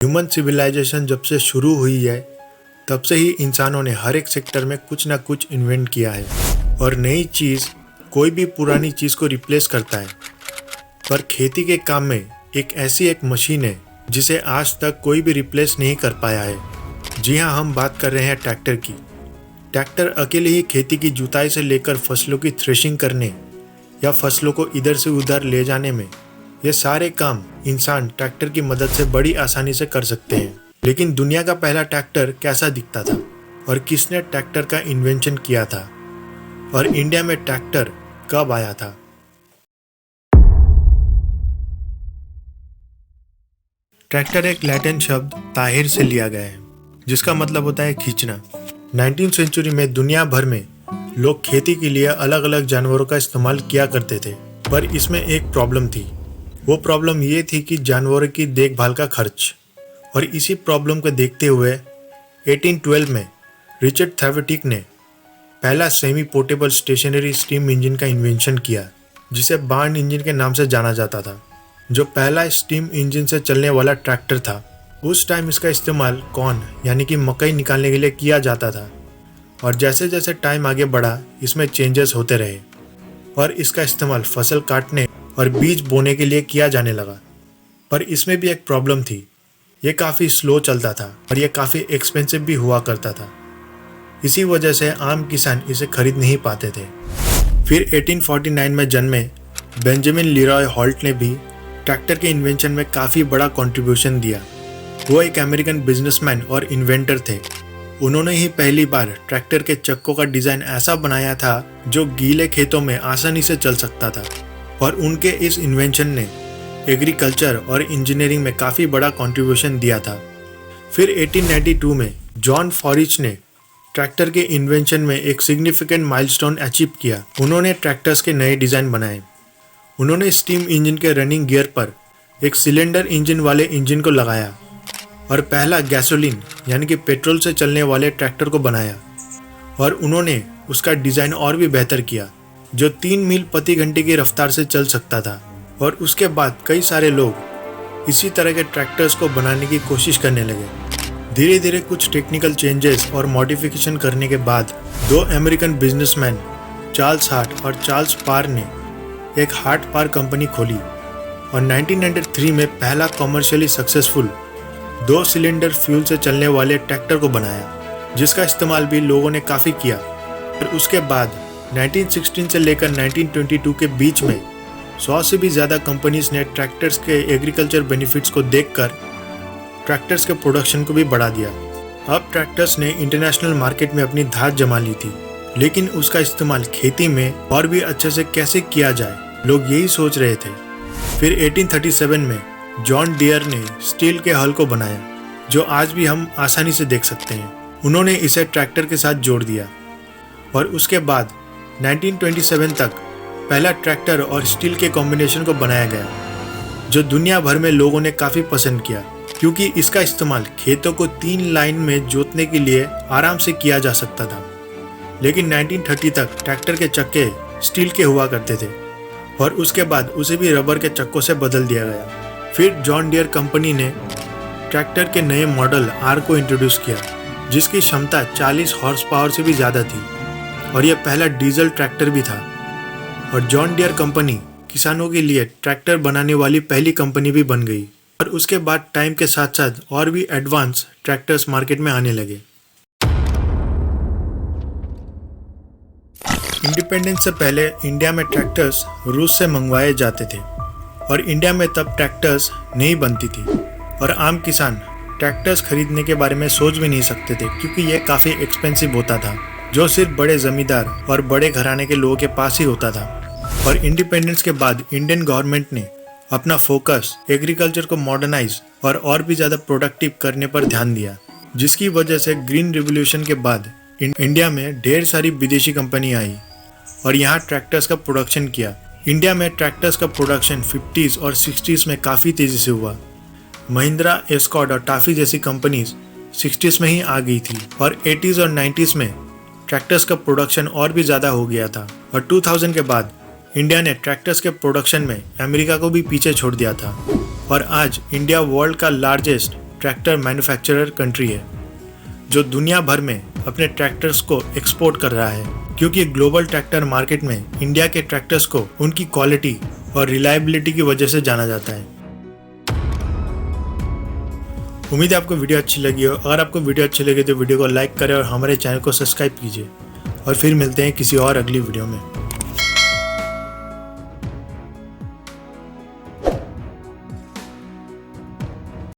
Human civilisation जब से शुरू हुई है तब से ही इंसानों ने हर एक सेक्टर में कुछ ना कुछ इन्वेंट किया है और नई चीज़ कोई भी पुरानी चीज़ को रिप्लेस करता है। पर खेती के काम में एक ऐसी मशीन है जिसे आज तक कोई भी रिप्लेस नहीं कर पाया है। जी हाँ, हम बात कर रहे हैं ट्रैक्टर की। ट्रैक्टर अकेले ही खेती की जुताई से लेकर फसलों की थ्रेशिंग करने या फसलों को इधर से उधर ले जाने में, ये सारे काम इंसान ट्रैक्टर की मदद से बड़ी आसानी से कर सकते हैं। लेकिन दुनिया का पहला ट्रैक्टर कैसा दिखता था और किसने ट्रैक्टर का इन्वेंशन किया था और इंडिया में ट्रैक्टर कब आया था? ट्रैक्टर एक लैटिन शब्द ताहिर से लिया गया है जिसका मतलब होता है खींचना। 19वीं सेंचुरी में दुनिया भर में लोग खेती के लिए अलग अलग जानवरों का इस्तेमाल किया करते थे, पर इसमें एक प्रॉब्लम थी। वो प्रॉब्लम ये थी कि जानवरों की देखभाल का खर्च। और इसी प्रॉब्लम को देखते हुए 1812 में रिचर्ड थैवेटिक ने पहला semi portable stationary steam engine का इन्वेंशन किया जिसे बार्न इंजन के नाम से जाना जाता था, जो पहला स्टीम इंजन से चलने वाला ट्रैक्टर था। उस टाइम इसका इस्तेमाल कॉर्न यानी कि मकई निकालने के लिए किया जाता था और जैसे जैसे टाइम आगे बढ़ा इसमें चेंजेस होते रहे और इसका इस्तेमाल फसल काटने और बीज बोने के लिए किया जाने लगा। पर इसमें भी एक प्रॉब्लम थी, ये काफ़ी स्लो चलता था और ये काफ़ी एक्सपेंसिव भी हुआ करता था। इसी वजह से आम किसान इसे खरीद नहीं पाते थे। फिर 1849 में जन्मे बेंजामिन लीरॉय हॉल्ट ने भी ट्रैक्टर के इन्वेंशन में काफ़ी बड़ा कंट्रीब्यूशन दिया। वो एक अमेरिकन बिजनेसमैन और इन्वेंटर थे। उन्होंने ही पहली बार ट्रैक्टर के चक्कों का डिज़ाइन ऐसा बनाया था जो गीले खेतों में आसानी से चल सकता था और उनके इस इन्वेंशन ने एग्रीकल्चर और इंजीनियरिंग में काफ़ी बड़ा कंट्रीब्यूशन दिया था। फिर 1892 में जॉन फॉरिच ने ट्रैक्टर के इन्वेंशन में एक सिग्निफिकेंट माइलस्टोन अचीव किया। उन्होंने ट्रैक्टर्स के नए डिज़ाइन बनाए। उन्होंने स्टीम इंजन के रनिंग गियर पर एक सिलेंडर इंजन वाले इंजन को लगाया और पहला गैसोलीन यानी कि पेट्रोल से चलने वाले ट्रैक्टर को बनाया और उन्होंने उसका डिज़ाइन और भी बेहतर किया जो 3 मील प्रति घंटे की रफ्तार से चल सकता था। और उसके बाद कई सारे लोग इसी तरह के ट्रैक्टर्स को बनाने की कोशिश करने लगे। धीरे धीरे कुछ टेक्निकल चेंजेस और मॉडिफिकेशन करने के बाद 2 अमेरिकन बिजनेसमैन चार्ल्स हार्ट और चार्ल्स पार ने एक हार्ट पार कंपनी खोली और 1993 में पहला कॉमर्शियली सक्सेसफुल 2 सिलेंडर फ्यूल से चलने वाले ट्रैक्टर को बनाया जिसका इस्तेमाल भी लोगों ने काफ़ी किया। और उसके बाद 1916 से लेकर 1922 के बीच में 100 से भी ज़्यादा कंपनीज ने ट्रैक्टर्स के एग्रीकल्चर बेनिफिट्स को देखकर ट्रैक्टर्स के प्रोडक्शन को भी बढ़ा दिया। अब ट्रैक्टर्स ने इंटरनेशनल मार्केट में अपनी धाक जमा ली थी, लेकिन उसका इस्तेमाल खेती में और भी अच्छे से कैसे किया जाए, लोग यही सोच रहे थे। फिर 1837 में जॉन डियर ने स्टील के हल को बनाया जो आज भी हम आसानी से देख सकते हैं। उन्होंने इसे ट्रैक्टर के साथ जोड़ दिया और उसके बाद 1927 तक पहला ट्रैक्टर और स्टील के कॉम्बिनेशन को बनाया गया जो दुनिया भर में लोगों ने काफ़ी पसंद किया क्योंकि इसका इस्तेमाल खेतों को 3 लाइन में जोतने के लिए आराम से किया जा सकता था। लेकिन 1930 तक ट्रैक्टर के चक्के स्टील के हुआ करते थे और उसके बाद उसे भी रबर के चक्कों से बदल दिया गया। फिर जॉन डियर कंपनी ने ट्रैक्टर के नए मॉडल आर को इंट्रोड्यूस किया जिसकी क्षमता 40 हॉर्स पावर से भी ज़्यादा थी और यह पहला डीजल ट्रैक्टर भी था। और जॉन डियर कंपनी किसानों के लिए ट्रैक्टर बनाने वाली पहली कंपनी भी बन गई। और उसके बाद टाइम के साथ साथ और भी एडवांस ट्रैक्टर्स मार्केट में आने लगे। इंडिपेंडेंस से पहले इंडिया में ट्रैक्टर्स रूस से मंगवाए जाते थे और इंडिया में तब ट्रैक्टर्स नहीं बनती थी और आम किसान ट्रैक्टर्स खरीदने के बारे में सोच भी नहीं सकते थे क्योंकि यह काफ़ी एक्सपेंसिव होता था जो सिर्फ बड़े ज़मींदार और बड़े घराने के लोगों के पास ही होता था। और इंडिपेंडेंस के बाद इंडियन गवर्नमेंट ने अपना फोकस एग्रीकल्चर को मॉडर्नाइज और भी ज़्यादा प्रोडक्टिव करने पर ध्यान दिया, जिसकी वजह से ग्रीन रिवोल्यूशन के बाद इंडिया में ढेर सारी विदेशी कंपनी आई और यहाँ ट्रैक्टर्स का प्रोडक्शन किया। इंडिया में ट्रैक्टर्स का प्रोडक्शन 50s और 60s में काफ़ी तेज़ी से हुआ। महिंद्रा, एस्कॉर्ट और टाफी जैसी कंपनीज 60s में ही आ गई थी और 80s और 90s में ट्रैक्टर्स का प्रोडक्शन और भी ज़्यादा हो गया था। और 2000 के बाद इंडिया ने ट्रैक्टर्स के प्रोडक्शन में अमेरिका को भी पीछे छोड़ दिया था और आज इंडिया वर्ल्ड का लार्जेस्ट ट्रैक्टर मैन्युफैक्चरर कंट्री है जो दुनिया भर में अपने ट्रैक्टर्स को एक्सपोर्ट कर रहा है, क्योंकि ग्लोबल ट्रैक्टर मार्केट में इंडिया के ट्रैक्टर्स को उनकी क्वालिटी और रिलायबिलिटी की वजह से जाना जाता है। उम्मीद है आपको वीडियो अच्छी लगी हो। अगर आपको वीडियो अच्छी लगी तो वीडियो को लाइक करें और हमारे चैनल को सब्सक्राइब कीजिए और फिर मिलते हैं किसी और अगली वीडियो में।